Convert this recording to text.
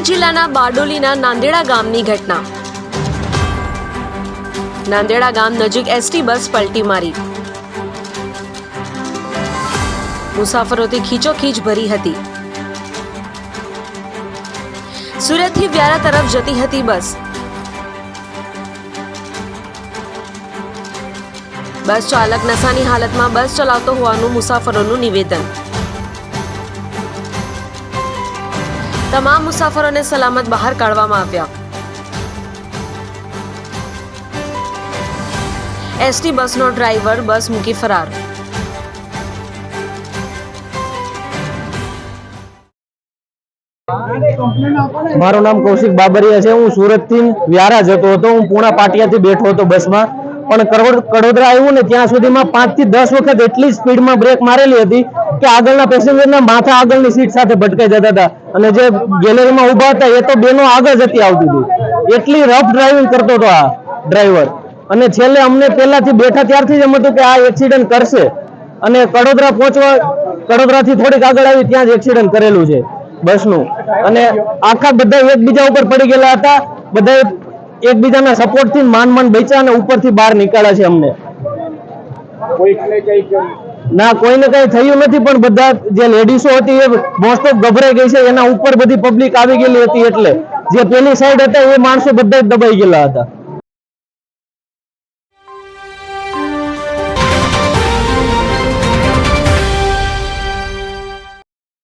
જિલ્લાના બારડોલીના નાંદેડા ગામની ઘટના। નાંદેડા ગામ નજીક એસટી બસ પલટી મારી, મુસાફરોથી ખીચોખીચ ભરી હતી। સુરતથી વ્યારા તરફ જતી હતી બસ। બસ ચાલક નશાની હાલતમાં બસ ચલાવતો હોવાનું મુસાફરોનું નિવેદન। તમામ મુસાફરોને સલામત બહાર કાઢવામાં આવ્યા। એસટી બસનો ડ્રાઈવર બસ મૂકી ફરાર। મારું નામ કૌશિક બાબરિયા છે। હું સુરતથી વ્યારા જતો હતો। હું પૂણા પાટિયાથી બેઠો હતો બસમાં, પણ કડોદરા આવ્યું ને ત્યાં સુધીમાં 5 થી 10 વખત એટલી સ્પીડમાં બ્રેક મારેલી હતી કે આગળના પેસેન્જરના માથા આગળની સીટ સાથે ભટકાઈ જતા હતા, અને જે ગેલેરીમાં ઊભા હતા એ તો બેનો આગળ જતી આવતી હતી। એટલી રફ ડ્રાઇવિંગ કરતો હતો આ ડ્રાઈવર। અને છેલ્લે અમને પહેલાથી બેઠા ત્યારથી જ એમ હતું કે આ એક્સિડન્ટ કરશે, અને કડોદરાથી થોડીક આગળ આવી ત્યાં જ એક્સિડન્ટ કરેલું છે બસનું। અને આખા બધા એકબીજા ઉપર પડી ગયેલા હતા, બધા એકબીજાના સપોર્ટ થી માન બચ્યા અને ઉપરથી બહાર નીકળ્યા છે અમને। ના, કોઈને કઈ થયું નથી, પણ બધા જે લેડીઝો હતી એ મોસ્ટ ઓફ ગભરાઈ ગઈ છે। એના ઉપર બધી પબ્લિક આવી ગયેલી હતી, એટલે જે પેલી સાઈડ હતા એ માણસો બધા જ દબાઈ ગયેલા હતા।